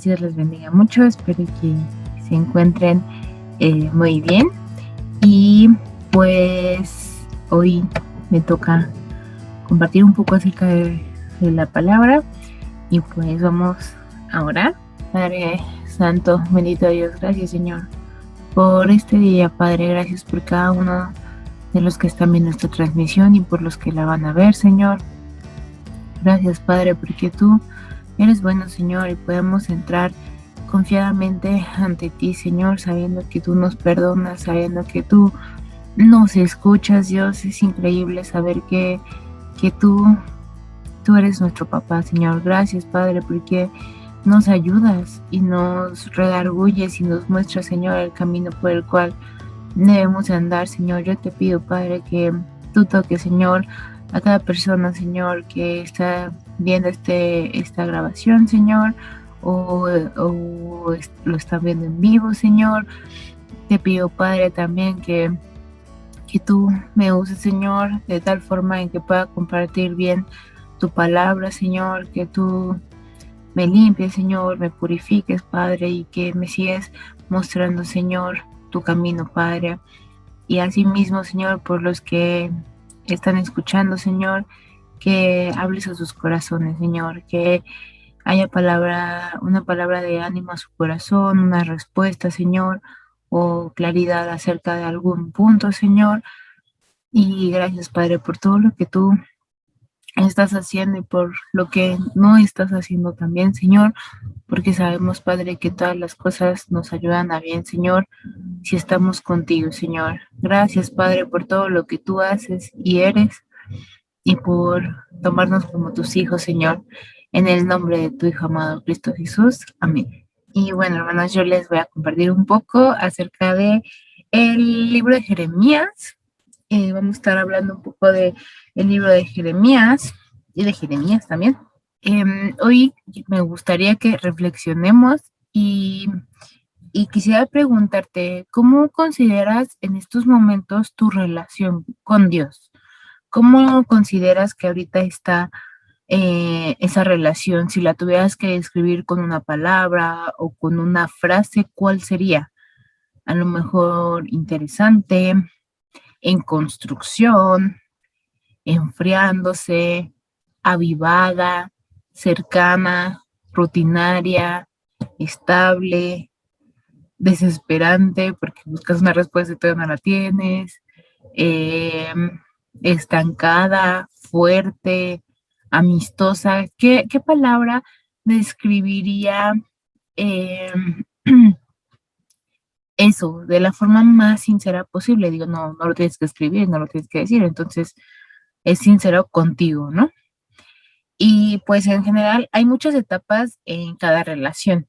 Dios les bendiga mucho. Espero que se encuentren muy bien. Y pues hoy me toca compartir un poco acerca de la palabra. Y pues vamos a orar. Padre Santo, bendito Dios, gracias Señor por este día. Padre, gracias por cada uno de los que están viendo esta transmisión y por los que la van a ver, Señor. Gracias, Padre, porque tú eres bueno, Señor, y podemos entrar confiadamente ante ti, Señor, sabiendo que tú nos perdonas, sabiendo que tú nos escuchas, Dios. Es increíble saber que tú eres nuestro papá, Señor. Gracias, Padre, porque nos ayudas y nos redarguyes y nos muestras, Señor, el camino por el cual debemos andar, Señor. Yo te pido, Padre, que tú toques, Señor, a cada persona, Señor, que está viendo esta grabación, Señor, o lo están viendo en vivo, Señor. Te pido, Padre, también que tú me uses, Señor, de tal forma en que pueda compartir bien tu palabra, Señor, que tú me limpies, Señor, me purifiques, Padre, y que me sigas mostrando, Señor, tu camino, Padre. Y asimismo, Señor, por los que están escuchando, Señor, que hables a sus corazones, Señor, que haya una palabra de ánimo a su corazón, una respuesta, Señor, o claridad acerca de algún punto, Señor. Y gracias, Padre, por todo lo que tú estás haciendo y por lo que no estás haciendo también, Señor, porque sabemos, Padre, que todas las cosas nos ayudan a bien, Señor, si estamos contigo, Señor. Gracias, Padre, por todo lo que tú haces y eres y por tomarnos como tus hijos, Señor, en el nombre de tu Hijo amado Cristo Jesús. Amén. Y bueno, hermanos, yo les voy a compartir un poco acerca de el libro de Jeremías. Vamos a estar hablando un poco de el libro de Jeremías y de Jeremías también. Hoy me gustaría que reflexionemos y quisiera preguntarte, ¿cómo consideras en estos momentos tu relación con Dios? ¿Cómo consideras que ahorita está esa relación? Si la tuvieras que describir con una palabra o con una frase, ¿cuál sería? A lo mejor interesante, en construcción, enfriándose, avivada, cercana, rutinaria, estable, desesperante porque buscas una respuesta y todavía no la tienes, eh, estancada, fuerte, amistosa. ¿Qué palabra describiría eh, eso de la forma más sincera posible? Digo, no lo tienes que escribir, no lo tienes que decir, entonces es sincero contigo, ¿no? Y pues en general hay muchas etapas en cada relación.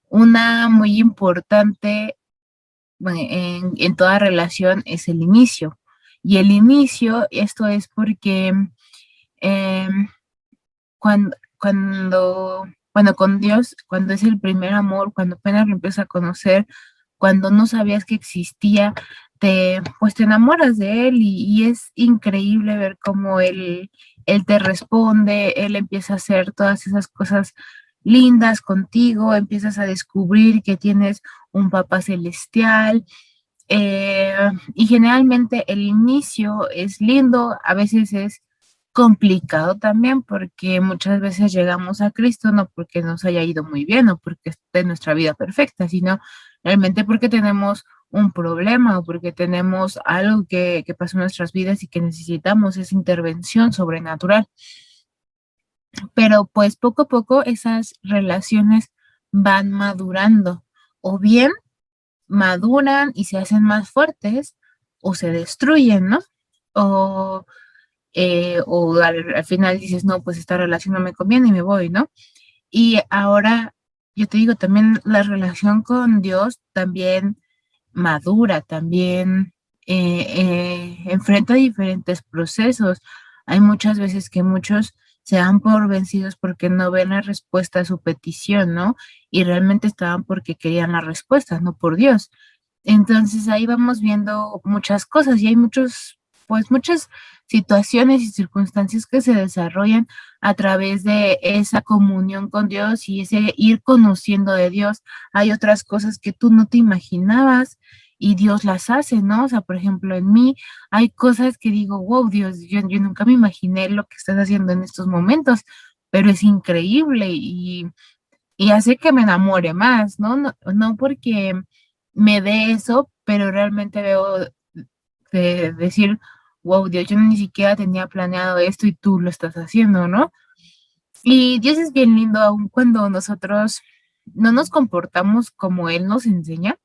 Una muy importante, bueno, en toda relación, es el inicio. Y el inicio, esto es porque em, cuando con Dios, cuando es el primer amor, cuando apenas lo empiezas a conocer, cuando no sabías que existía, pues te enamoras de él y es increíble ver cómo él te responde, él empieza a hacer todas esas cosas lindas contigo, empiezas a descubrir que tienes un papá celestial. Y generalmente el inicio es lindo, a veces es complicado también porque muchas veces llegamos a Cristo no porque nos haya ido muy bien o porque esté nuestra vida perfecta, sino realmente porque tenemos un problema o porque tenemos algo que pasó en nuestras vidas y que necesitamos esa intervención sobrenatural. Pero pues poco a poco esas relaciones van madurando, o bien maduran y se hacen más fuertes o se destruyen, ¿no? O, al final dices, no, pues esta relación no me conviene y me voy, ¿no? Y ahora, yo te digo, también la relación con Dios también madura, también enfrenta diferentes procesos. Hay muchas veces que muchos se dan por vencidos porque no ven la respuesta a su petición, ¿no? Y realmente estaban porque querían la respuesta, no por Dios. Entonces ahí vamos viendo muchas cosas y hay muchas situaciones y circunstancias que se desarrollan a través de esa comunión con Dios y ese ir conociendo de Dios. Hay otras cosas que tú no te imaginabas y Dios las hace, ¿no? O sea, por ejemplo, en mí hay cosas que digo, wow, Dios, yo nunca me imaginé lo que estás haciendo en estos momentos, pero es increíble y hace que me enamore más, ¿no? No, no porque me dé eso, pero realmente veo de decir, wow, Dios, yo ni siquiera tenía planeado esto y tú lo estás haciendo, ¿no? Y Dios es bien lindo aun cuando nosotros no nos comportamos como Él nos enseña.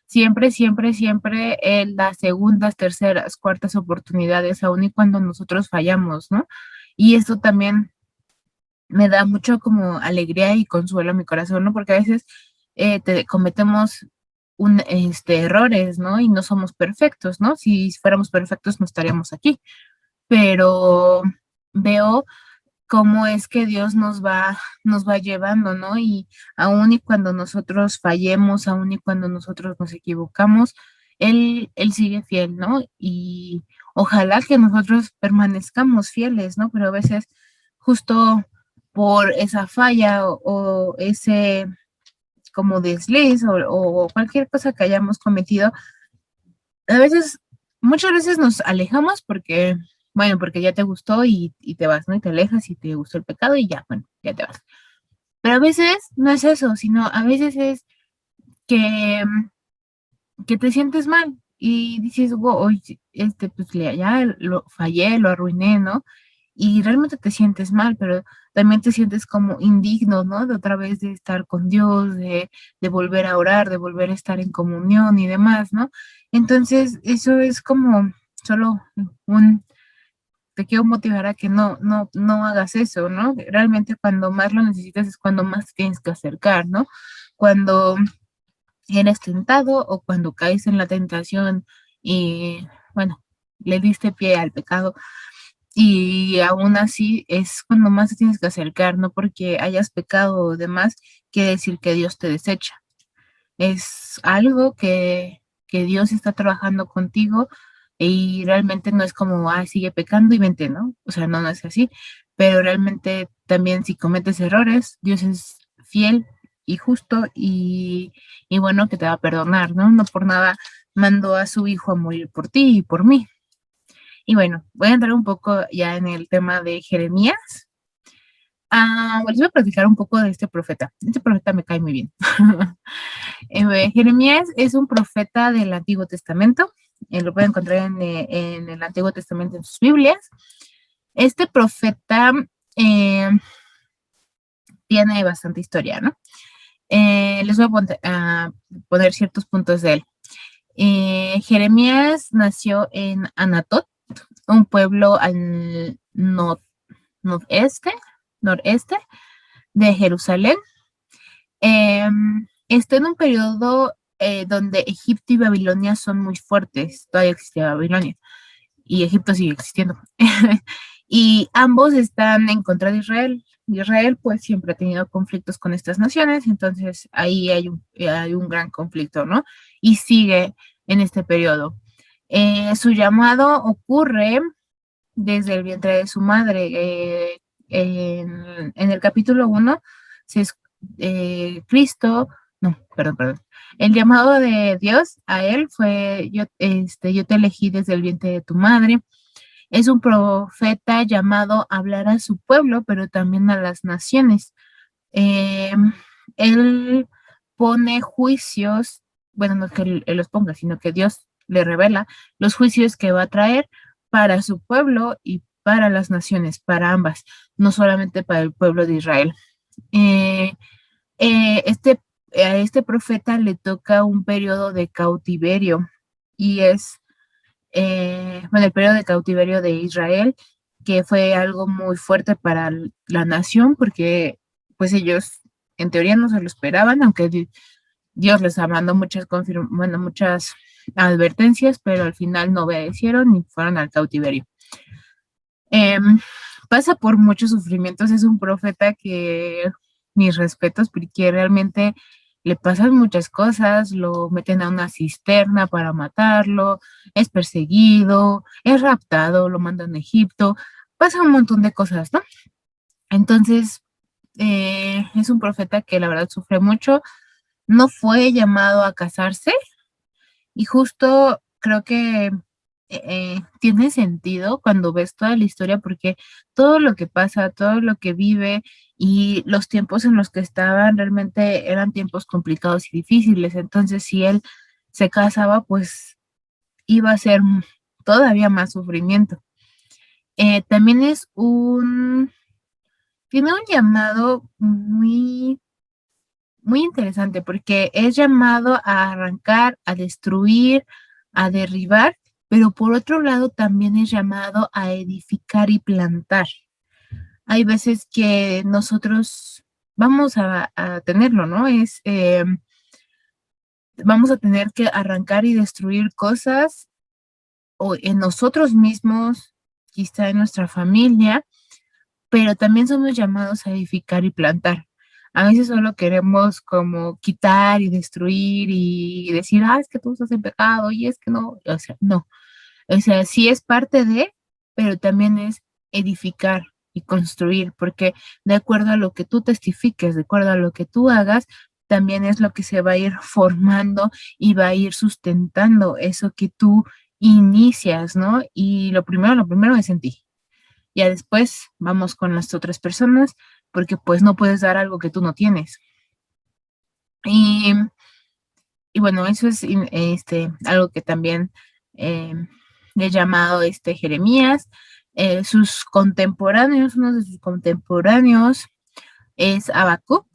Siempre, siempre, siempre Él da segundas, terceras, cuartas oportunidades, aun y cuando nosotros fallamos, ¿no? Y esto también me da mucho como alegría y consuelo a mi corazón, ¿no? Porque a veces cometemos errores, ¿no? Y no somos perfectos, ¿no? Si fuéramos perfectos no estaríamos aquí, pero veo cómo es que Dios nos va llevando, ¿no? Y aun y cuando nosotros fallemos, aun y cuando nosotros nos equivocamos, Él sigue fiel, ¿no? Y ojalá que nosotros permanezcamos fieles, ¿no? Pero a veces justo por esa falla o ese como desliz o cualquier cosa que hayamos cometido, a veces, muchas veces nos alejamos porque, bueno, porque ya te gustó y te vas, ¿no? Y te alejas y te gustó el pecado y ya, bueno, ya te vas. Pero a veces no es eso, sino a veces es que, que te sientes mal y dices, wow, oye, pues ya lo fallé, lo arruiné, ¿no? Y realmente te sientes mal, pero también te sientes como indigno, ¿no? De otra vez de estar con Dios, de volver a orar, de volver a estar en comunión y demás, ¿no? Entonces, eso es como solo un, te quiero motivar a que no hagas eso, ¿no? Realmente cuando más lo necesitas es cuando más te tienes que acercar, ¿no? Cuando eres tentado o cuando caes en la tentación y, bueno, le diste pie al pecado y aún así es cuando más te tienes que acercar, no porque hayas pecado o demás, quiere decir que Dios te desecha. Es algo que Dios está trabajando contigo y realmente no es como, ah, sigue pecando y vente, ¿no? O sea, no es así, pero realmente también si cometes errores, Dios es fiel y justo y bueno que te va a perdonar, ¿no? No por nada mandó a su hijo a morir por ti y por mí. Y bueno, voy a entrar un poco ya en el tema de Jeremías. Les voy a platicar un poco de este profeta. Este profeta me cae muy bien. Jeremías es un profeta del Antiguo Testamento. Lo pueden encontrar en el Antiguo Testamento en sus Biblias. Este profeta eh, tiene bastante historia, ¿no? Les voy a poner ciertos puntos de él. Jeremías nació en Anatot, un pueblo al noreste, noreste de Jerusalén. Está en un periodo donde Egipto y Babilonia son muy fuertes. Todavía existe Babilonia y Egipto sigue existiendo. Y ambos están en contra de Israel. Israel pues siempre ha tenido conflictos con estas naciones, entonces ahí hay un gran conflicto, ¿no? Y sigue en este periodo. Su llamado ocurre desde el vientre de su madre. En el capítulo 1, Cristo, no, perdón. El llamado de Dios a él fue, yo te elegí desde el vientre de tu madre. Es un profeta llamado a hablar a su pueblo, pero también a las naciones. Eh, Él pone juicios, bueno, no es que él los ponga, sino que Dios le revela los juicios que va a traer para su pueblo y para las naciones, para ambas, no solamente para el pueblo de Israel. Eh, eh, este, a este profeta le toca un periodo de cautiverio y es, bueno, el periodo de cautiverio de Israel, que fue algo muy fuerte para la nación porque pues ellos en teoría no se lo esperaban, aunque Dios les mandó bueno, muchas advertencias, pero al final no obedecieron y fueron al cautiverio. Eh, Pasa por muchos sufrimientos, es un profeta que mis respetos, porque realmente le pasan muchas cosas, lo meten a una cisterna para matarlo, es perseguido, es raptado, lo mandan a Egipto, pasa un montón de cosas, ¿no? Entonces, es un profeta que la verdad sufre mucho, no fue llamado a casarse y justo creo que tiene sentido cuando ves toda la historia porque todo lo que pasa, todo lo que vive y los tiempos en los que estaban realmente eran tiempos complicados y difíciles. Entonces, si él se casaba, pues iba a ser todavía más sufrimiento. También tiene un llamado muy interesante porque es llamado a arrancar, a destruir, a derribar, pero por otro lado también es llamado a edificar y plantar. Hay veces que nosotros vamos a tenerlo, ¿no? Vamos a tener que arrancar y destruir cosas o en nosotros mismos, quizá en nuestra familia, pero también somos llamados a edificar y plantar. A veces solo queremos como quitar y destruir y decir, es que tú estás en pecado y es que no, o sea, no. O sea, sí es parte de, pero también es edificar y construir, porque de acuerdo a lo que tú testifiques, de acuerdo a lo que tú hagas, también es lo que se va a ir formando y va a ir sustentando eso que tú inicias, ¿no? Y lo primero es en ti. Ya después vamos con las otras personas, porque pues no puedes dar algo que tú no tienes. Y, y bueno, eso es algo que también eh, le he llamado Jeremías. Sus contemporáneos, uno de sus contemporáneos es Habacuc.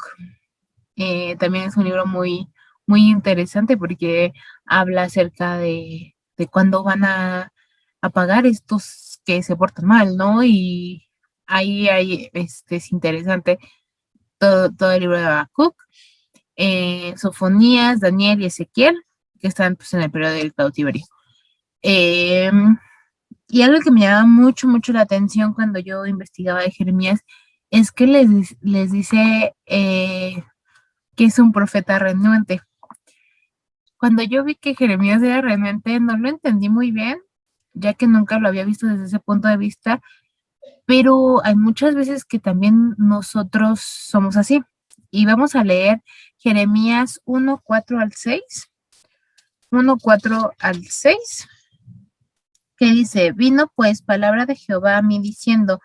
También es un libro muy interesante porque habla acerca de cuándo van a pagar estos que se portan mal, ¿no? Y ahí es interesante todo el libro de Habacuc. Sofonías, Daniel y Ezequiel, que están pues, en el periodo del cautiverio. Eh, y algo que me llama mucho la atención cuando yo investigaba de Jeremías es que les dice que es un profeta renuente. Cuando yo vi que Jeremías era renuente, no lo entendí muy bien, ya que nunca lo había visto desde ese punto de vista, pero hay muchas veces que también nosotros somos así. Y vamos a leer Jeremías 1:4 al 6, 1:4 al 6, que dice, vino pues palabra de Jehová a mí diciendo,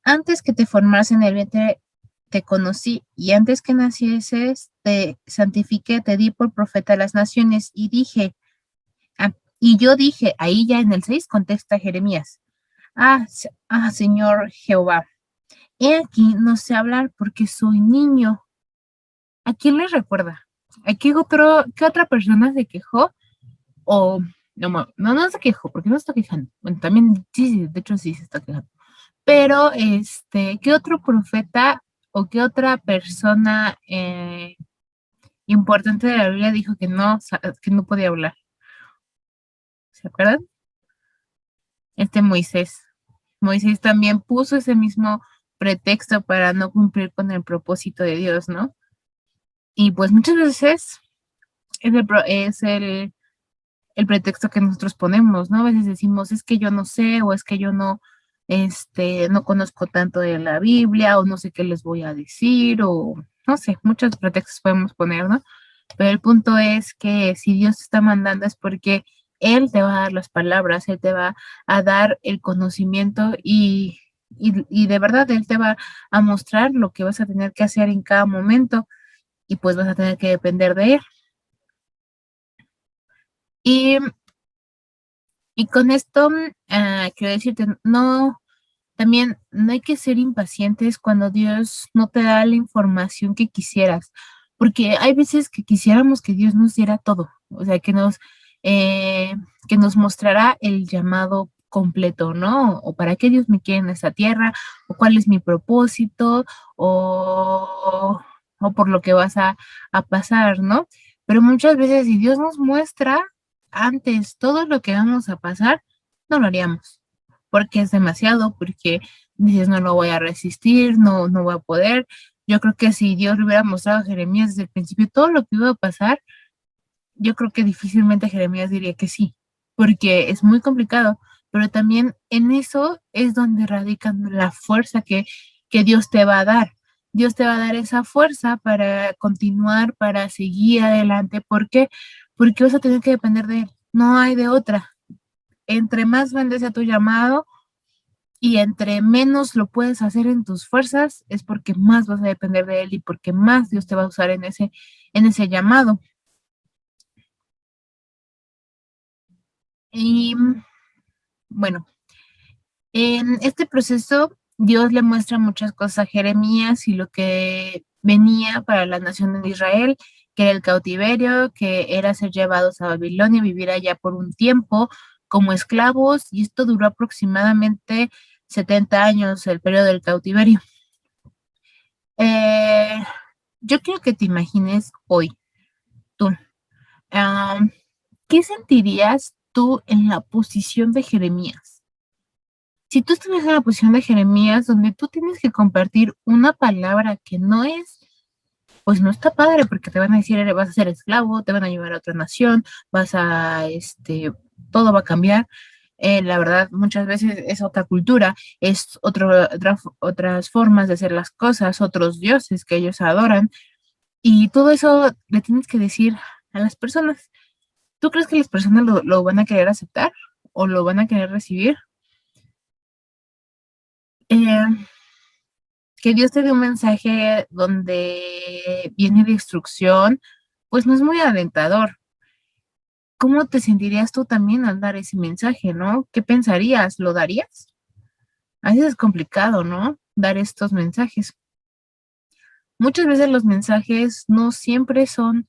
antes que te formaras en el vientre te conocí, y antes que nacieses te santifiqué, te di por profeta a las naciones, y dije, y yo dije, ahí ya en el 6 contesta Jeremías, Señor Jehová, he aquí no sé hablar porque soy niño. ¿A quién le recuerda? ¿A qué otra persona se quejó? O no se quejó, porque no está quejando. Bueno, también sí, de hecho sí se está quejando. Pero, ¿qué otro profeta o qué otra persona importante de la Biblia dijo que no podía hablar? ¿Se acuerdan? Moisés. Moisés también puso ese mismo pretexto para no cumplir con el propósito de Dios, ¿no? Y pues muchas veces es el pretexto que nosotros ponemos, ¿no? A veces decimos, es que yo no sé, o es que yo no conozco tanto de la Biblia, o no sé qué les voy a decir, o no sé, muchos pretextos podemos poner, ¿no? Pero el punto es que si Dios te está mandando es porque Él te va a dar las palabras, Él te va a dar el conocimiento y de verdad Él te va a mostrar lo que vas a tener que hacer en cada momento y pues vas a tener que depender de Él. Y, y con esto quiero decirte, también no hay que ser impacientes cuando Dios no te da la información que quisieras, porque hay veces que quisiéramos que Dios nos diera todo, o sea, eh, que nos mostrara el llamado completo, ¿no? O para qué Dios me quiere en esta tierra, o cuál es mi propósito, o por lo que vas a pasar, ¿no? Pero muchas veces si Dios nos muestra antes todo lo que vamos a pasar, no lo haríamos porque es demasiado, porque dices, no lo voy a resistir, no voy a poder, Yo creo que si Dios le hubiera mostrado a Jeremías desde el principio todo lo que iba a pasar, yo creo que difícilmente Jeremías diría que sí, porque es muy complicado, pero también en eso es donde radica la fuerza que Dios te va a dar. Dios te va a dar esa fuerza para continuar, para seguir adelante. ¿Por qué? Porque vas a tener que depender de Él. No hay de otra. Entre más grande sea tu llamado y entre menos lo puedes hacer en tus fuerzas, es porque más vas a depender de Él y porque más Dios te va a usar en ese llamado. Y bueno, en este proceso, Dios le muestra muchas cosas a Jeremías y lo que venía para la nación de Israel, que era el cautiverio, que era ser llevados a Babilonia, vivir allá por un tiempo como esclavos, y esto duró aproximadamente 70 años, el periodo del cautiverio. Eh, yo quiero que te imagines hoy, tú, ah, ¿qué sentirías tú en la posición de Jeremías? Si tú estuvieras en la posición de Jeremías, donde tú tienes que compartir una palabra que no es, pues no está padre, porque te van a decir, vas a ser esclavo, te van a llevar a otra nación, todo va a cambiar. La verdad, muchas veces es otra cultura, es otras formas de hacer las cosas, otros dioses que ellos adoran, y todo eso le tienes que decir a las personas. ¿Tú crees que las personas lo van a querer aceptar o lo van a querer recibir? Eh, que Dios te dé un mensaje donde viene de instrucción, pues no es muy alentador. ¿Cómo te sentirías tú también al dar ese mensaje, no? ¿Qué pensarías? ¿Lo darías? A veces es complicado, ¿no? Dar estos mensajes. Muchas veces los mensajes no siempre son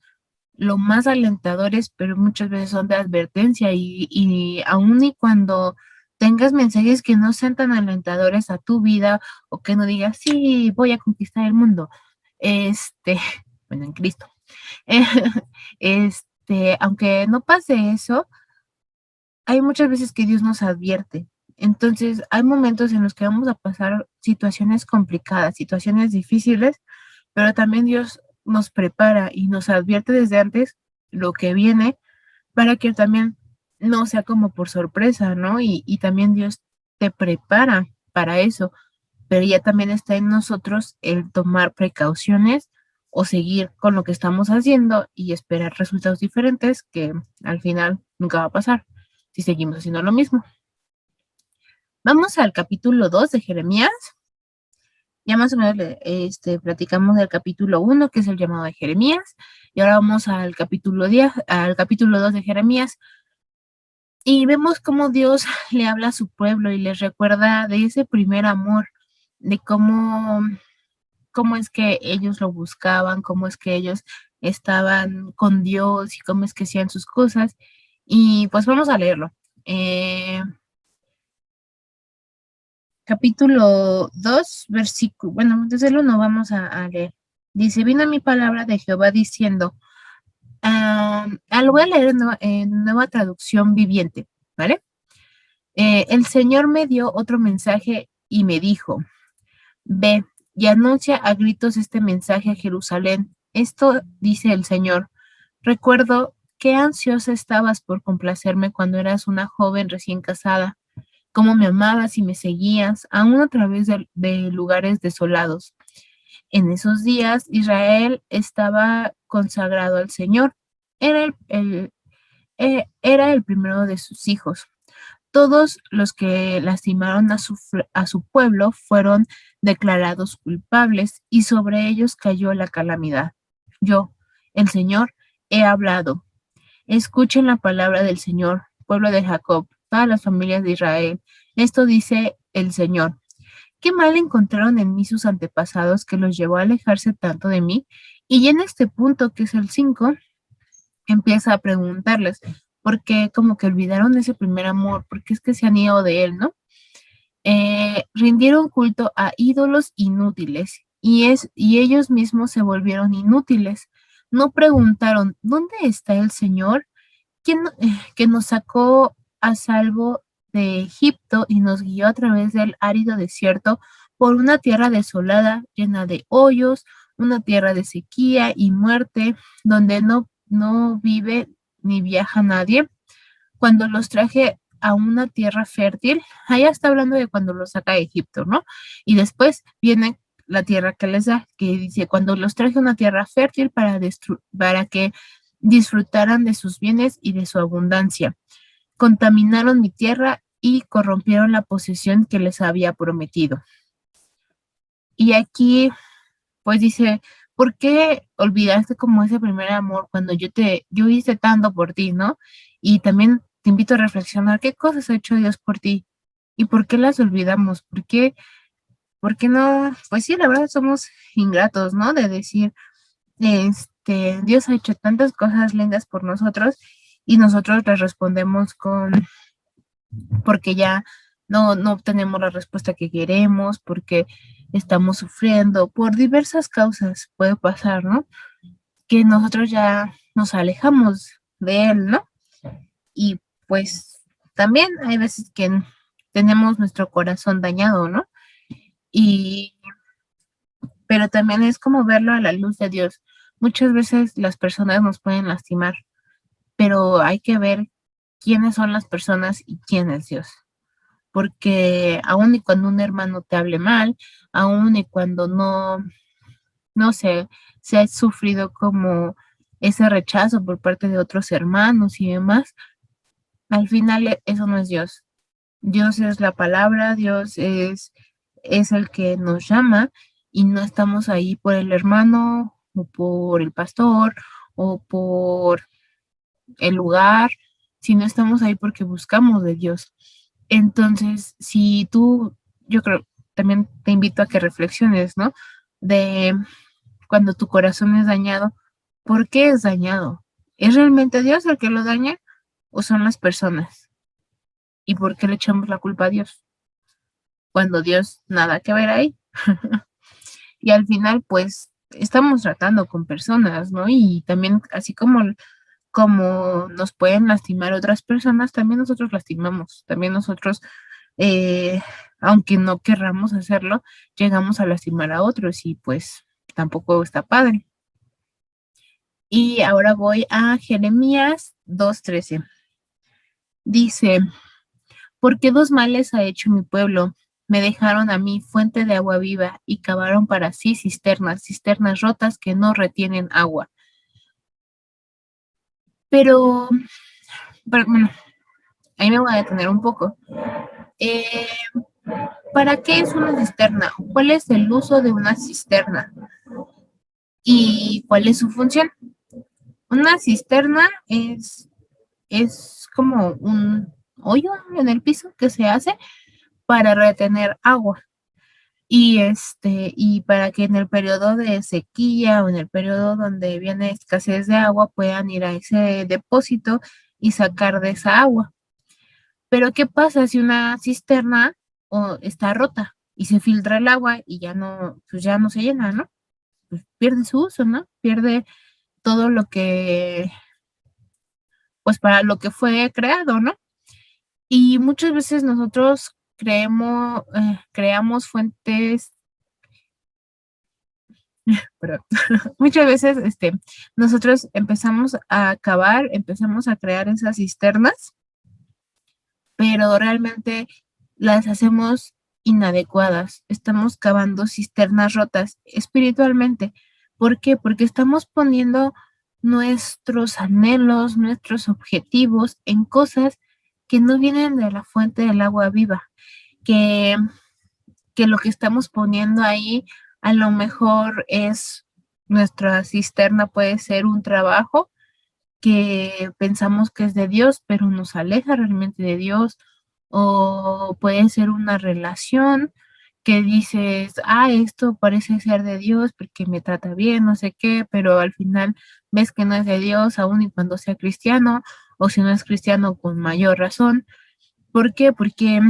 lo más alentadores, pero muchas veces son de advertencia y aun y cuando tengas mensajes que no sean tan alentadores a tu vida o que no digas, sí, voy a conquistar el mundo, este, bueno, en Cristo, aunque no pase eso, hay muchas veces que Dios nos advierte. Entonces, hay momentos en los que vamos a pasar situaciones complicadas, situaciones difíciles, pero también Dios nos prepara y nos advierte desde antes lo que viene para que también no sea como por sorpresa, ¿no? Y también Dios te prepara para eso, pero ya también está en nosotros el tomar precauciones o seguir con lo que estamos haciendo y esperar resultados diferentes que al final nunca va a pasar si seguimos haciendo lo mismo. Vamos al capítulo 2 de Jeremías. Ya más o menos platicamos del capítulo 1, que es el llamado de Jeremías, y ahora vamos al capítulo 10, al capítulo 2 de Jeremías, y vemos cómo Dios le habla a su pueblo y les recuerda de ese primer amor, de cómo es que ellos lo buscaban, cómo es que ellos estaban con Dios y cómo es que hacían sus cosas. Y pues vamos a leerlo. Capítulo 2 versículo, bueno, desde el 1 vamos a leer. Dice, vino mi palabra de Jehová diciendo, lo voy a leer en nueva traducción viviente, ¿vale? El Señor me dio otro mensaje y me dijo, ve y anuncia a gritos este mensaje a Jerusalén. Esto dice el Señor. Recuerdo qué ansiosa estabas por complacerme cuando eras una joven recién casada, cómo me amabas y me seguías, aún a través de lugares desolados. En esos días Israel estaba consagrado al Señor. Era era el primero de sus hijos. Todos los que lastimaron a su pueblo fueron declarados culpables y sobre ellos cayó la calamidad. Yo, el Señor, he hablado. Escuchen la palabra del Señor, pueblo de Jacob, todas las familias de Israel. Esto dice el Señor. ¿Qué mal encontraron en mí sus antepasados que los llevó a alejarse tanto de mí? Y en este punto, que es el 5, empieza a preguntarles, ¿por qué como que olvidaron ese primer amor? ¿Por qué es que se han ido de él, no? Rindieron culto a ídolos inútiles y ellos mismos se volvieron inútiles. No preguntaron, ¿dónde está el Señor? Que nos sacó a salvo de Egipto y nos guió a través del árido desierto por una tierra desolada, llena de hoyos, una tierra de sequía y muerte, donde no vive ni viaja nadie. Cuando los traje a una tierra fértil, allá está hablando de cuando los saca de Egipto, ¿no? Y después viene la tierra que les da, que dice, cuando los traje a una tierra fértil para que disfrutaran de sus bienes y de su abundancia. Contaminaron mi tierra y corrompieron la posesión que les había prometido. Y aquí, pues dice, ¿por qué olvidaste como ese primer amor cuando yo hice tanto por ti, ¿no? Y también te invito a reflexionar qué cosas ha hecho Dios por ti y por qué las olvidamos, por qué no, pues sí, la verdad somos ingratos, ¿no? De decir, Dios ha hecho tantas cosas lindas por nosotros y nosotros les respondemos porque ya no obtenemos la respuesta que queremos, porque estamos sufriendo, por diversas causas puede pasar, ¿no? Que nosotros ya nos alejamos de Él, ¿no? Y pues también hay veces que tenemos nuestro corazón dañado, ¿no? Y, pero también es como verlo a la luz de Dios. Muchas veces las personas nos pueden lastimar, pero hay que ver quiénes son las personas y quién es Dios. Porque aun y cuando un hermano te hable mal, aun y cuando no sé, se ha sufrido como ese rechazo por parte de otros hermanos y demás, al final eso no es Dios. Dios es la palabra, es el que nos llama y no estamos ahí por el hermano o por el pastor o por el lugar, sino estamos ahí porque buscamos de Dios. Entonces, si tú, yo creo, también te invito a que reflexiones, ¿no? De cuando tu corazón es dañado, ¿por qué es dañado? ¿Es realmente Dios el que lo daña o son las personas? ¿Y por qué le echamos la culpa a Dios? Cuando Dios nada que ver ahí. Y al final, pues, estamos tratando con personas, ¿no? Y también, así como nos pueden lastimar otras personas, también nosotros lastimamos, también nosotros, eh, aunque no querramos hacerlo, llegamos a lastimar a otros y pues tampoco está padre. Y ahora voy a Jeremías 2:13. Dice, porque dos males ha hecho mi pueblo. Me dejaron a mí fuente de agua viva y cavaron para sí cisternas rotas que no retienen agua. Pero, bueno, ahí me voy a detener un poco. Eh, ¿Para qué es una cisterna? ¿Cuál es el uso de una cisterna? ¿Y cuál es su función? Una cisterna es como un hoyo en el piso que se hace para retener agua. Y para que en el periodo de sequía o en el periodo donde viene escasez de agua puedan ir a ese depósito y sacar de esa agua. Pero ¿qué pasa si una cisterna está rota y se filtra el agua y pues ya no se llena, ¿no? Pues pierde su uso, ¿no? Pierde todo lo que, pues para lo que fue creado, ¿no? Y muchas veces nosotros creamos fuentes, pero muchas veces nosotros empezamos a cavar, empezamos a crear esas cisternas, pero realmente las hacemos inadecuadas. Estamos cavando cisternas rotas espiritualmente. ¿Por qué? Porque estamos poniendo nuestros anhelos, nuestros objetivos en cosas que no vienen de la fuente del agua viva, que, que lo que estamos poniendo ahí a lo mejor es nuestra cisterna, puede ser un trabajo que pensamos que es de Dios, pero nos aleja realmente de Dios, o puede ser una relación que dices, esto parece ser de Dios porque me trata bien, no sé qué, pero al final ves que no es de Dios, aun y cuando sea cristiano, o si no es cristiano con mayor razón. ¿Por qué? Porque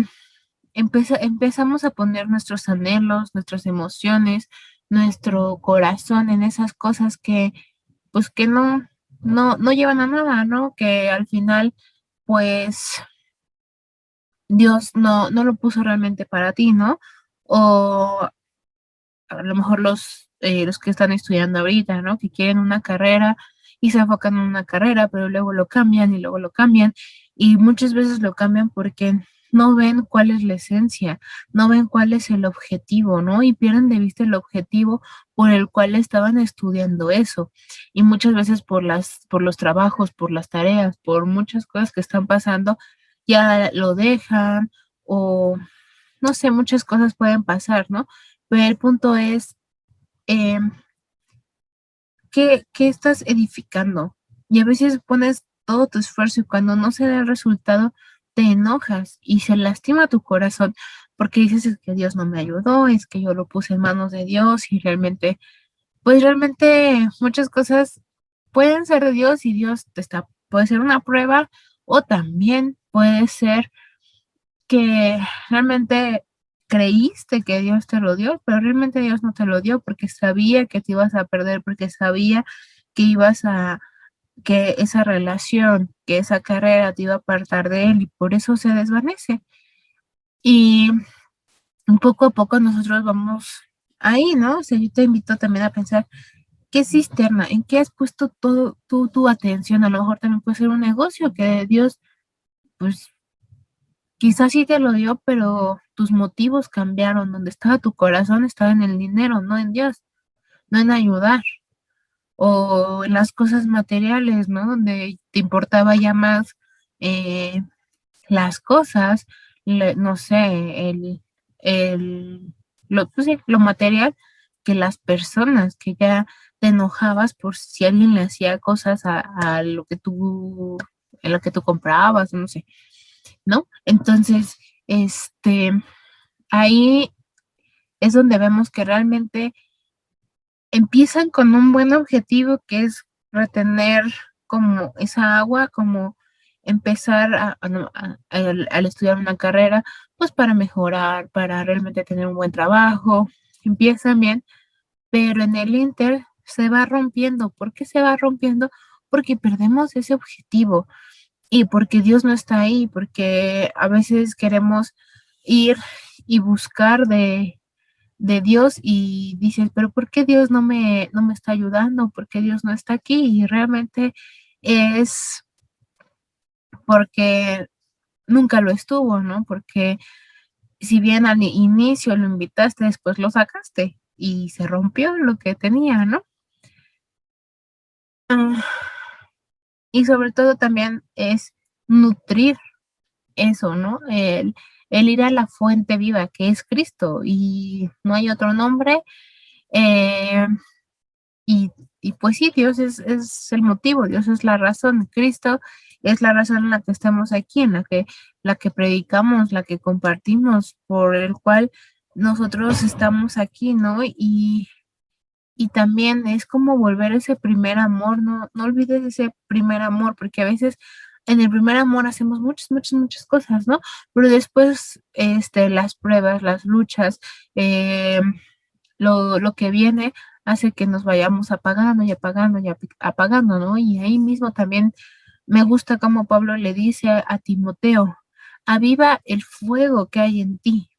empezamos a poner nuestros anhelos, nuestras emociones, nuestro corazón en esas cosas que, pues que no llevan a nada, ¿no? Que al final, pues Dios no lo puso realmente para ti, ¿no? o a lo mejor los que están estudiando ahorita, ¿no? Que quieren una carrera y se enfocan en una carrera, pero luego lo cambian y luego lo cambian y muchas veces lo cambian porque no ven cuál es la esencia, no ven cuál es el objetivo, ¿no? Y pierden de vista el objetivo por el cual estaban estudiando eso. Y muchas veces por los trabajos, por las tareas, por muchas cosas que están pasando, ya lo dejan o no sé, muchas cosas pueden pasar, ¿no? Pero el punto es, eh, ¿qué estás edificando? Y a veces pones todo tu esfuerzo y cuando no se da el resultado, te enojas y se lastima tu corazón porque dices es que Dios no me ayudó, es que yo lo puse en manos de Dios y realmente, pues realmente muchas cosas pueden ser de Dios y Dios te está, puede ser una prueba o también puede ser que realmente creíste que Dios te lo dio, pero realmente Dios no te lo dio porque sabía que te ibas a perder, porque sabía que que esa relación, que esa carrera te iba a apartar de Él y por eso se desvanece. Y poco a poco nosotros vamos ahí, ¿no? O sea, yo te invito también a pensar, ¿qué cisterna? ¿En qué has puesto todo tu atención? A lo mejor también puede ser un negocio que Dios, pues quizás sí te lo dio, pero tus motivos cambiaron. Donde estaba tu corazón estaba en el dinero, no en Dios, no en ayudar. O en las cosas materiales, ¿no? Donde te importaba ya más eh, las cosas, no sé, pues sí, lo material que las personas, que ya te enojabas por si alguien le hacía cosas a lo que en lo que tú comprabas, no sé, ¿no? Entonces, ahí es donde vemos que realmente empiezan con un buen objetivo que es retener como esa agua, como empezar no, al estudiar una carrera, pues para mejorar, para realmente tener un buen trabajo. Empiezan bien, pero en el Inter se va rompiendo. ¿Por qué se va rompiendo? Porque perdemos ese objetivo y porque Dios no está ahí, porque a veces queremos ir y buscar de Dios y dices, pero ¿por qué Dios no me está ayudando? ¿Por qué Dios no está aquí? Y realmente es porque nunca lo estuvo, ¿no? Porque si bien al inicio lo invitaste, después lo sacaste y se rompió lo que tenía, ¿no? Ah, y sobre todo también es nutrir eso, ¿no? El ir a la fuente viva que es Cristo y no hay otro nombre. eh, Y, y pues sí, Dios es el motivo, Dios es la razón, Cristo es la razón en la que estamos aquí, en la que predicamos, la que compartimos, por el cual nosotros estamos aquí, ¿no? Y también es como volver a ese primer amor, no, no olvides ese primer amor, porque a veces en el primer amor hacemos muchas cosas, ¿no? Pero después, las pruebas, las luchas, eh, lo que viene hace que nos vayamos apagando y apagando y apagando, ¿no? Y ahí mismo también me gusta como Pablo le dice a Timoteo, aviva el fuego que hay en ti.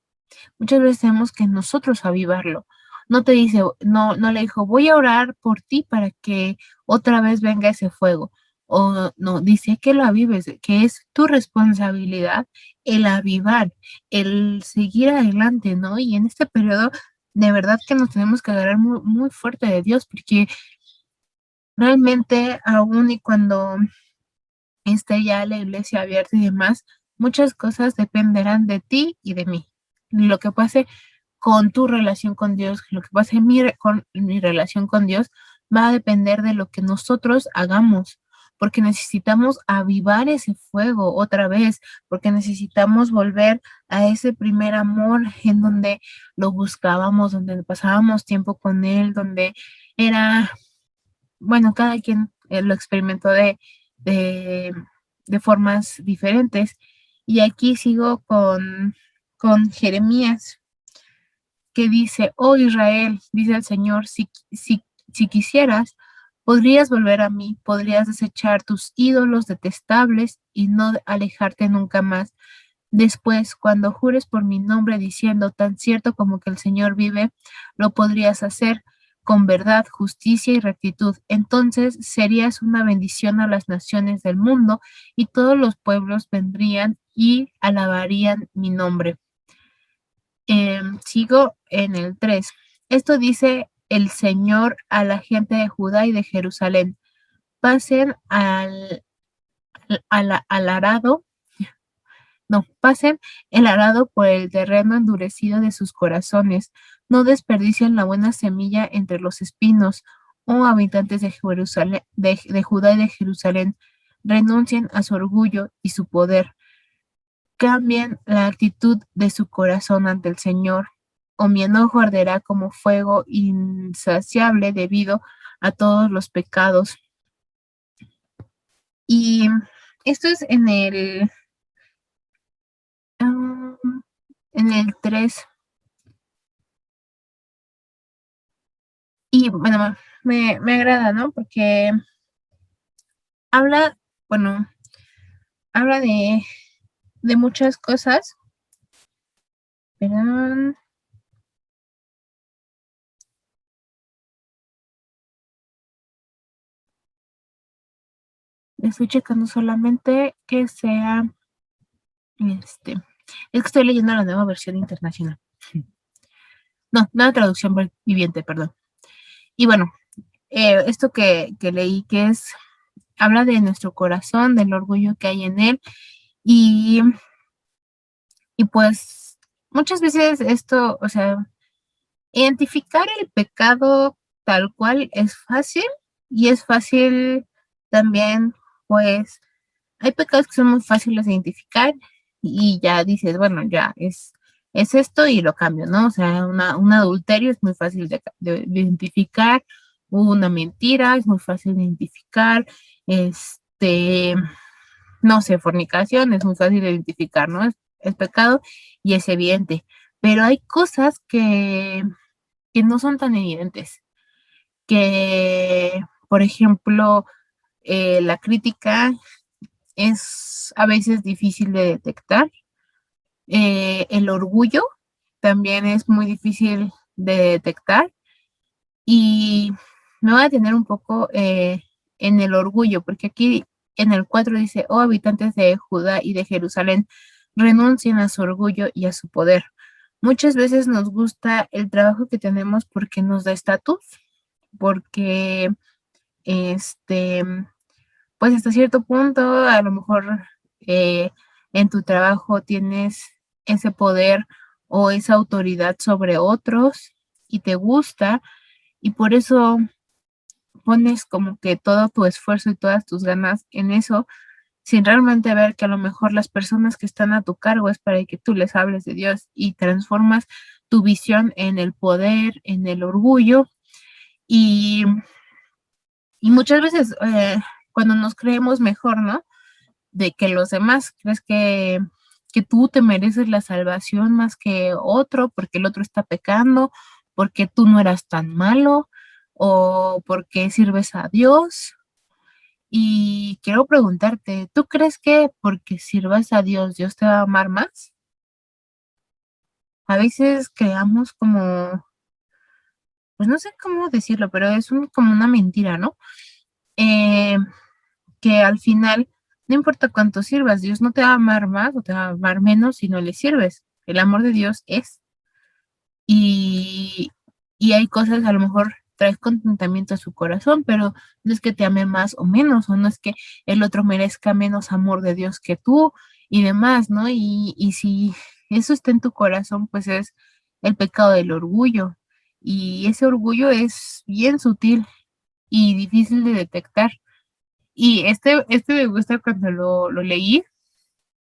Muchas veces tenemos que nosotros avivarlo. No te dice, no le dijo, voy a orar por ti para que otra vez venga ese fuego. O no, dice que lo avives, que es tu responsabilidad el avivar, el seguir adelante, ¿no? Y en este periodo, de verdad que nos tenemos que agarrar muy fuerte de Dios, porque realmente, aún y cuando esté ya la iglesia abierta y demás, muchas cosas dependerán de ti y de mí. Lo que pase con tu relación con Dios, lo que pase con mi relación con Dios, va a depender de lo que nosotros hagamos, porque necesitamos avivar ese fuego otra vez, porque necesitamos volver a ese primer amor en donde lo buscábamos, donde pasábamos tiempo con Él, donde era, bueno, cada quien lo experimentó de, de formas diferentes. Y aquí sigo con Jeremías que dice, oh Israel, dice el Señor, si quisieras, podrías volver a mí, podrías desechar tus ídolos detestables y no alejarte nunca más. Después, cuando jures por mi nombre diciendo, tan cierto como que el Señor vive, lo podrías hacer con verdad, justicia y rectitud. Entonces serías una bendición a las naciones del mundo y todos los pueblos vendrían y alabarían mi nombre. Sigo en el 3. Esto dice el Señor a la gente de Judá y de Jerusalén. Pasen al arado, no, pasen el arado por el terreno endurecido de sus corazones. No desperdicien la buena semilla entre los espinos, oh habitantes de Jerusalén, de Judá y de Jerusalén. Renuncien a su orgullo y su poder. Cambien la actitud de su corazón ante el Señor, o mi enojo arderá como fuego insaciable debido a todos los pecados. Y esto es en el 3. Y bueno, me agrada, ¿no? Porque habla, bueno, habla de muchas cosas. Perdón, estoy checando solamente que sea, es que estoy leyendo la nueva versión internacional. No, nueva traducción viviente, perdón. Y bueno, esto que leí, habla de nuestro corazón, del orgullo que hay en él, y, y pues muchas veces esto, o sea, identificar el pecado tal cual es fácil, y es fácil también, pues, hay pecados que son muy fáciles de identificar y ya dices, bueno, ya es esto y lo cambio, ¿no? O sea, un adulterio es muy fácil de identificar, una mentira es muy fácil de identificar, no sé, fornicación es muy fácil de identificar, ¿no? Es pecado y es evidente, pero hay cosas que no son tan evidentes, que, por ejemplo, la crítica es a veces difícil de detectar. El orgullo también es muy difícil de detectar. Y me voy a tener un poco en el orgullo, porque aquí en el 4 dice, oh habitantes de Judá y de Jerusalén, renuncien a su orgullo y a su poder. Muchas veces nos gusta el trabajo que tenemos porque nos da estatus, porque este, pues hasta cierto punto, a lo mejor eh, en tu trabajo tienes ese poder o esa autoridad sobre otros y te gusta, y por eso pones como que todo tu esfuerzo y todas tus ganas en eso, sin realmente ver que a lo mejor las personas que están a tu cargo es para que tú les hables de Dios, y transformas tu visión en el poder, en el orgullo. Y, y muchas veces cuando nos creemos mejor, ¿no? De que los demás, crees que tú te mereces la salvación más que otro, porque el otro está pecando, porque tú no eras tan malo, o porque sirves a Dios. Y quiero preguntarte, ¿tú crees que porque sirvas a Dios, Dios te va a amar más? A veces creamos como, pues no sé cómo decirlo, pero es como una mentira, ¿no? Eh, que al final, no importa cuánto sirvas, Dios no te va a amar más o te va a amar menos si no le sirves. El amor de Dios es. Y, y hay cosas, a lo mejor traes contentamiento a su corazón, pero no es que te ame más o menos, o no es que el otro merezca menos amor de Dios que tú y demás, ¿no? Y si eso está en tu corazón, pues es el pecado del orgullo. Y ese orgullo es bien sutil y difícil de detectar. Y este me gusta cuando lo leí,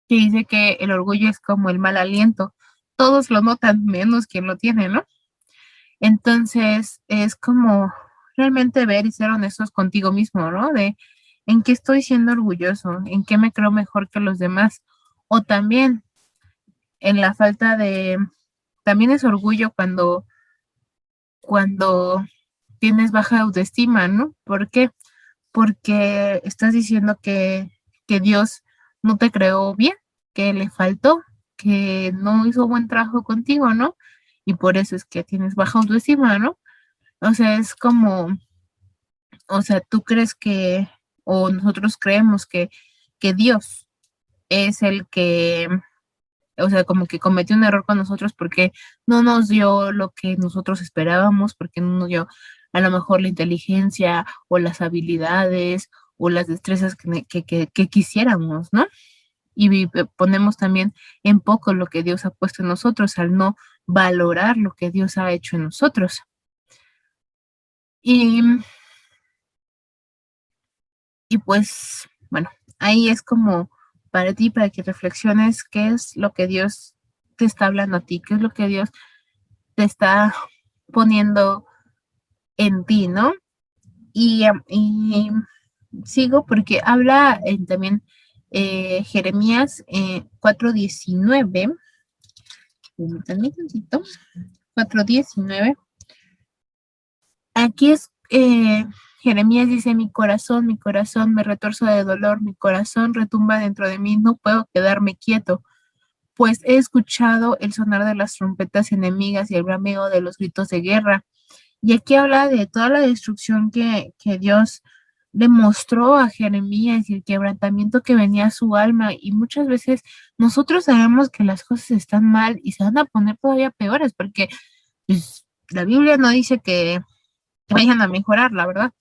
que dice que el orgullo es como el mal aliento. Todos lo notan, menos quien lo tiene, ¿no? Entonces, es como realmente ver y ser honestos contigo mismo, ¿no? De en qué estoy siendo orgulloso, en qué me creo mejor que los demás. O también en la falta también es orgullo cuando tienes baja autoestima, ¿no? ¿Por qué? Porque estás diciendo que Dios no te creó bien, que le faltó, que no hizo buen trabajo contigo, ¿no? Y por eso es que tienes baja autoestima, ¿no? O sea, es como, o sea, tú crees que, o nosotros creemos que Dios es el que, o sea, como que cometió un error con nosotros porque no nos dio lo que nosotros esperábamos, porque no nos dio a lo mejor la inteligencia o las habilidades o las destrezas que quisiéramos, ¿no? Y ponemos también en poco lo que Dios ha puesto en nosotros al no valorar lo que Dios ha hecho en nosotros. Y, y pues, bueno, ahí es como para ti, para que reflexiones qué es lo que Dios te está hablando a ti, qué es lo que Dios te está poniendo en ti, ¿no? Y sigo porque habla también Jeremías 4:19, permítanme tantito, 4:19. Aquí es, Jeremías dice, mi corazón me retorzo de dolor, mi corazón retumba dentro de mí, no puedo quedarme quieto, pues he escuchado el sonar de las trompetas enemigas y el bramido de los gritos de guerra. Y aquí habla de toda la destrucción que Dios le mostró a Jeremías y el quebrantamiento que venía a su alma. Y muchas veces nosotros sabemos que las cosas están mal y se van a poner todavía peores, porque pues, la Biblia no dice que vayan a mejorar, la verdad.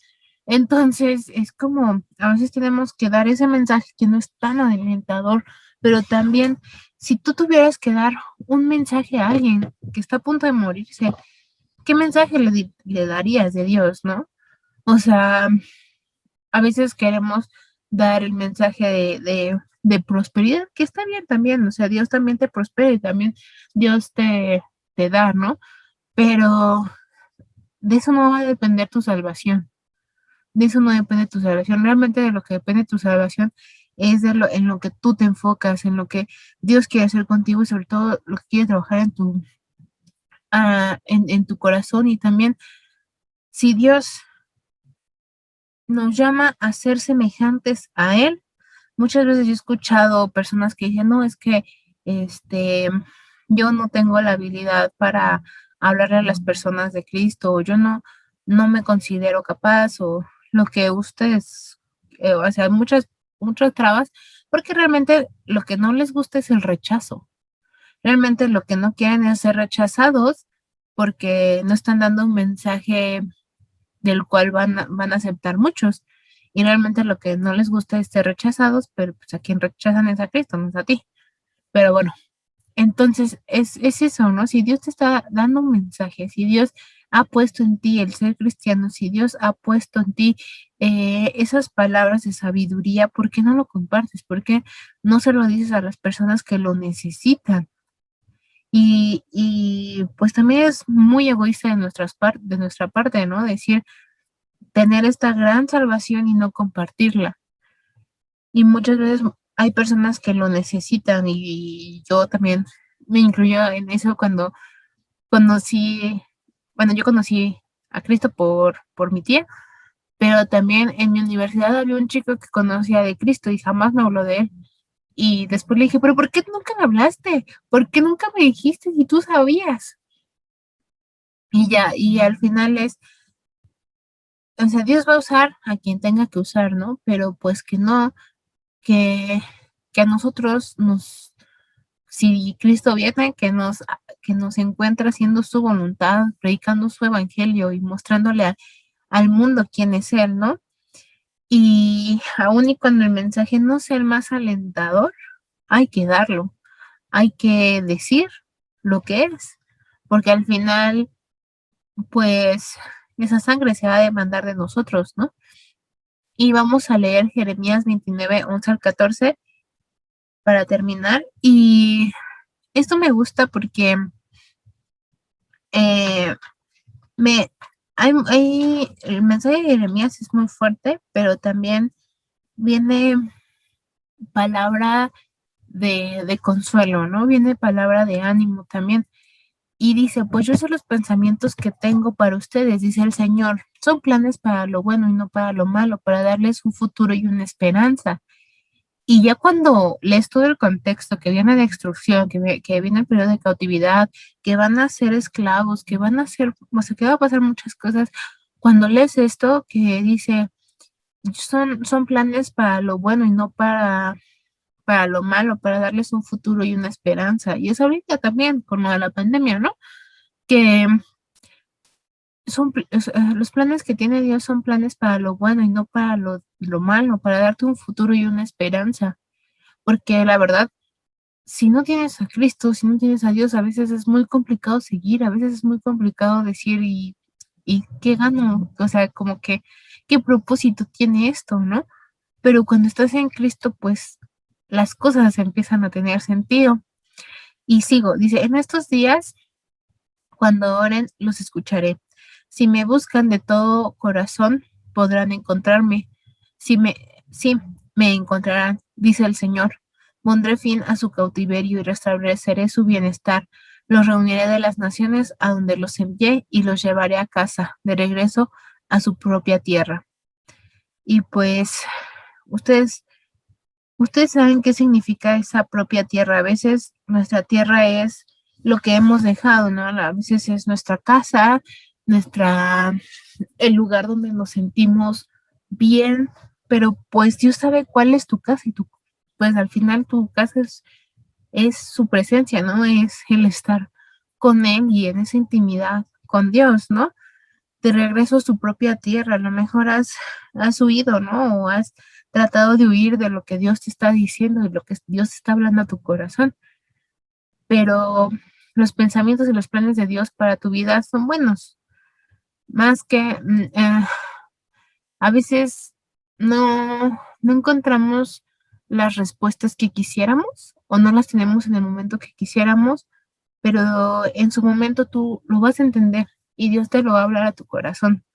Entonces, es como a veces tenemos que dar ese mensaje que no es tan alentador, pero también si tú tuvieras que dar un mensaje a alguien que está a punto de morirse, ¿qué mensaje le darías de Dios, no? O sea, a veces queremos dar el mensaje de prosperidad, que está bien también, o sea, Dios también te prospera y también Dios te da, ¿no? Pero de eso no va a depender tu salvación. De eso no depende tu salvación. Realmente de lo que depende tu salvación es en lo que tú te enfocas, en lo que Dios quiere hacer contigo y sobre todo lo que quiere trabajar en tu corazón. Y también si Dios nos llama a ser semejantes a Él, muchas veces yo he escuchado personas que dicen, no, es que este, yo no tengo la habilidad para hablarle a las personas de Cristo, o yo no me considero capaz, o lo que ustedes, o sea, muchas trabas, porque realmente lo que no les gusta es el rechazo. Realmente lo que no quieren es ser rechazados porque no están dando un mensaje del cual van a aceptar muchos. Y realmente lo que no les gusta es ser rechazados, pero pues a quien rechazan es a Cristo, no es a ti. Pero bueno, entonces es eso, ¿no? Si Dios te está dando un mensaje, si Dios ha puesto en ti el ser cristiano, si Dios ha puesto en ti esas palabras de sabiduría, ¿por qué no lo compartes? ¿Por qué no se lo dices a las personas que lo necesitan? Y pues también es muy egoísta de nuestra parte, ¿no? Decir, tener esta gran salvación y no compartirla. Y muchas veces hay personas que lo necesitan y yo también me incluyo en eso cuando conocí, bueno, yo conocí a Cristo por mi tía, pero también en mi universidad había un chico que conocía de Cristo y jamás me habló de él. Y después le dije, pero ¿por qué nunca me hablaste? ¿Por qué nunca me dijiste si tú sabías? Y ya, y al final o sea, Dios va a usar a quien tenga que usar, ¿no? Pero pues que no, que, que a nosotros si Cristo viene, que nos encuentra haciendo su voluntad, predicando su evangelio y mostrándole al mundo quién es Él, ¿no? Y aún y cuando el mensaje no sea el más alentador, hay que darlo, hay que decir lo que es, porque al final, pues, esa sangre se va a demandar de nosotros, ¿no? Y vamos a leer Jeremías 29:11 al 14 para terminar. Y esto me gusta porque eh, me, el mensaje de Jeremías es muy fuerte, pero también viene palabra de consuelo, ¿no? Viene palabra de ánimo también. Y dice, pues yo sé los pensamientos que tengo para ustedes, dice el Señor. Son planes para lo bueno y no para lo malo, para darles un futuro y una esperanza. Y ya cuando lees todo el contexto, que viene de extrusión, que viene el periodo de cautividad, que van a ser esclavos, que van a ser, o sea, que va a pasar muchas cosas, cuando lees esto que dice, son planes para lo bueno y no para lo malo, para darles un futuro y una esperanza. Y es ahorita también con lo de la pandemia, ¿no? Que los planes que tiene Dios son planes para lo bueno y no para lo malo, para darte un futuro y una esperanza. Porque la verdad, si no tienes a Cristo, si no tienes a Dios, a veces es muy complicado seguir, a veces es muy complicado decir y qué gano, o sea, como que qué propósito tiene esto, ¿no? Pero cuando estás en Cristo, pues las cosas empiezan a tener sentido. Y sigo, dice, en estos días, cuando oren, los escucharé. Si me buscan de todo corazón, podrán encontrarme. Si me, sí, me encontrarán, dice el Señor. Pondré fin a su cautiverio y restableceré su bienestar. Los reuniré de las naciones a donde los envié y los llevaré a casa, de regreso a su propia tierra. Y pues, ustedes Ustedes saben qué significa esa propia tierra. A veces nuestra tierra es lo que hemos dejado, ¿no? A veces es nuestra casa, nuestra, el lugar donde nos sentimos bien, pero pues Dios sabe cuál es tu casa y pues al final tu casa es su presencia, ¿no? Es el estar con Él y en esa intimidad con Dios, ¿no? De regreso a su propia tierra. A lo mejor has huido, ¿no? O has tratado de huir de lo que Dios te está diciendo, de lo que Dios está hablando a tu corazón. Pero los pensamientos y los planes de Dios para tu vida son buenos. Más que a veces no encontramos las respuestas que quisiéramos o no las tenemos en el momento que quisiéramos, pero en su momento tú lo vas a entender y Dios te lo va a hablar a tu corazón.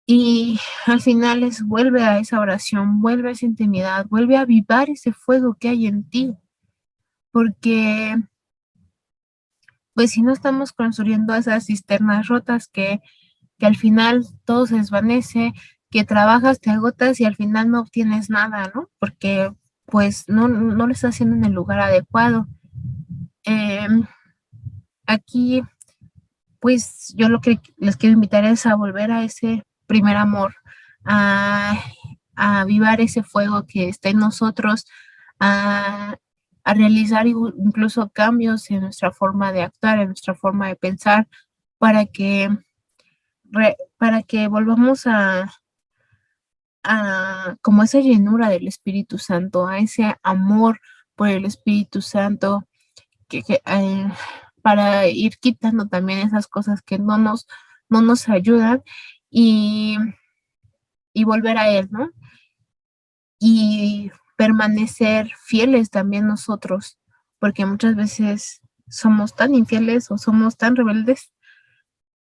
Y al final vuelve a esa oración, vuelve a esa intimidad, vuelve a avivar ese fuego que hay en ti, porque pues si no estamos construyendo esas cisternas rotas que al final todo se desvanece, que trabajas, te agotas y al final no obtienes nada, ¿no? Porque pues no lo estás haciendo en el lugar adecuado. Eh, Aquí pues yo lo que les quiero invitar es a volver a ese primer amor, a, a avivar ese fuego que está en nosotros, a, a realizar incluso cambios en nuestra forma de actuar, en nuestra forma de pensar, para para que volvamos a como esa llenura del Espíritu Santo, a ese amor por el Espíritu Santo, que para ir quitando también esas cosas que no nos ayudan y, y volver a Él, ¿no? Y permanecer fieles también nosotros, porque muchas veces somos tan infieles o somos tan rebeldes,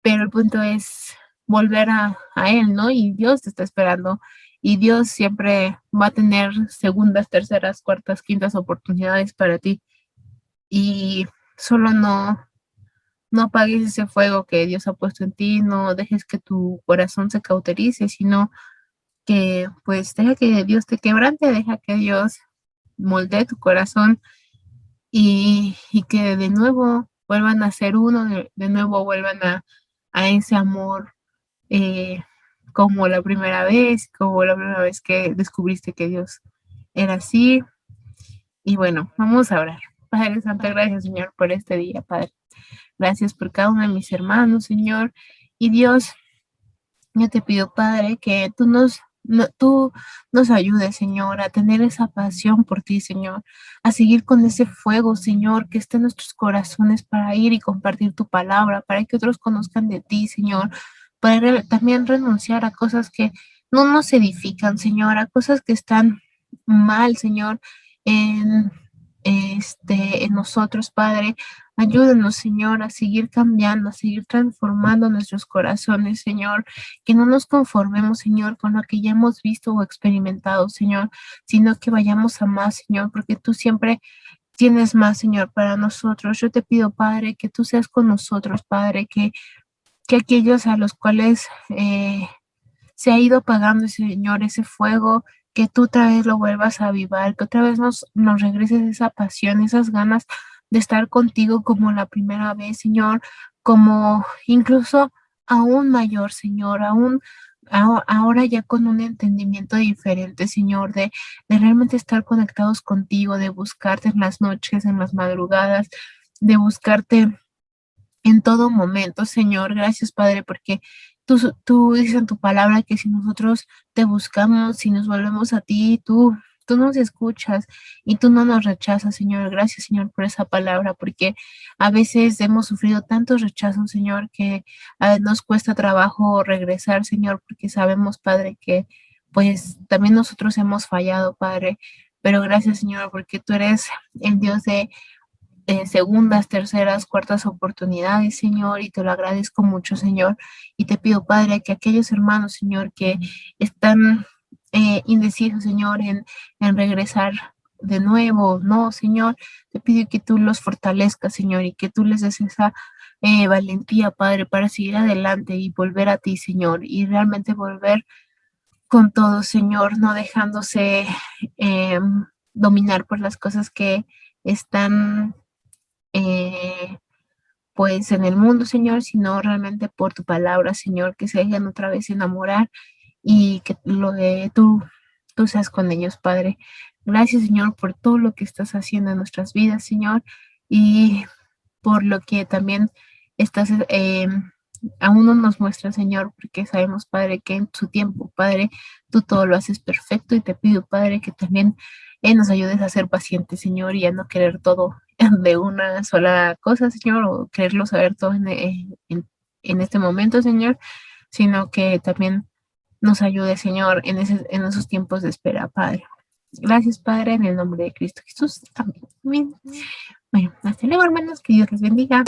pero el punto es volver a Él, ¿no? Y Dios te está esperando y Dios siempre va a tener segundas, terceras, cuartas, quintas oportunidades para ti y solo no apagues ese fuego que Dios ha puesto en ti, no dejes que tu corazón se cauterice, sino que pues deja que Dios te quebrante, deja que Dios moldee tu corazón y que de nuevo vuelvan a ser uno, de nuevo vuelvan a ese amor eh, como la primera vez que descubriste que Dios era así. Y bueno, vamos a orar. Padre Santo, gracias Señor por este día, Padre. Gracias por cada uno de mis hermanos, Señor. Y Dios, yo te pido, Padre, que tú nos ayudes, Señor, a tener esa pasión por ti, Señor, a seguir con ese fuego, Señor, que esté en nuestros corazones para ir y compartir tu palabra, para que otros conozcan de ti, Señor, para también renunciar a cosas que no nos edifican, Señor, a cosas que están mal, Señor, en, en nosotros, Padre. Ayúdanos, Señor, a seguir cambiando, a seguir transformando nuestros corazones, Señor, que no nos conformemos, Señor, con lo que ya hemos visto o experimentado, Señor, sino que vayamos a más, Señor, porque tú siempre tienes más, Señor, para nosotros. Yo te pido, Padre, que tú seas con nosotros, Padre, que aquellos a los cuales se ha ido apagando, Señor, ese fuego, que tú otra vez lo vuelvas a avivar, que otra vez nos regreses esa pasión, esas ganas de estar contigo como la primera vez, Señor, como incluso aún mayor, Señor, aún ahora ya con un entendimiento diferente, Señor, de realmente estar conectados contigo, de buscarte en las noches, en las madrugadas, de buscarte en todo momento, Señor. Gracias, Padre, porque tú dices en tu palabra que si nosotros te buscamos, si nos volvemos a ti, tú nos escuchas y tú no nos rechazas, Señor. Gracias, Señor, por esa palabra, porque a veces hemos sufrido tantos rechazos, Señor, que nos cuesta trabajo regresar, Señor, porque sabemos, Padre, que pues también nosotros hemos fallado, Padre. Pero gracias, Señor, porque tú eres el Dios de segundas, terceras, cuartas oportunidades, Señor, y te lo agradezco mucho, Señor. Y te pido, Padre, que aquellos hermanos, Señor, que están indecisos, Señor, en regresar de nuevo, no, Señor, te pido que tú los fortalezcas, Señor, y que tú les des esa valentía, Padre, para seguir adelante y volver a ti, Señor, y realmente volver con todo, Señor, no dejándose eh, dominar por las cosas que están eh, pues en el mundo, Señor, sino realmente por tu palabra, Señor, que se dejen otra vez enamorar y que tú seas con ellos, Padre. Gracias, Señor, por todo lo que estás haciendo en nuestras vidas, Señor, y por lo que también estás aún no nos muestra, Señor, porque sabemos, Padre, que en su tiempo, Padre, tú todo lo haces perfecto y te pido, Padre, que también nos ayudes a ser pacientes, Señor, y a no querer todo de una sola cosa, Señor, o quererlo saber todo en este momento, Señor, sino que también nos ayude, Señor, en esos tiempos de espera, Padre. Gracias, Padre, en el nombre de Cristo Jesús. Amén. Amén. Bueno, hasta luego, hermanos, que Dios les bendiga.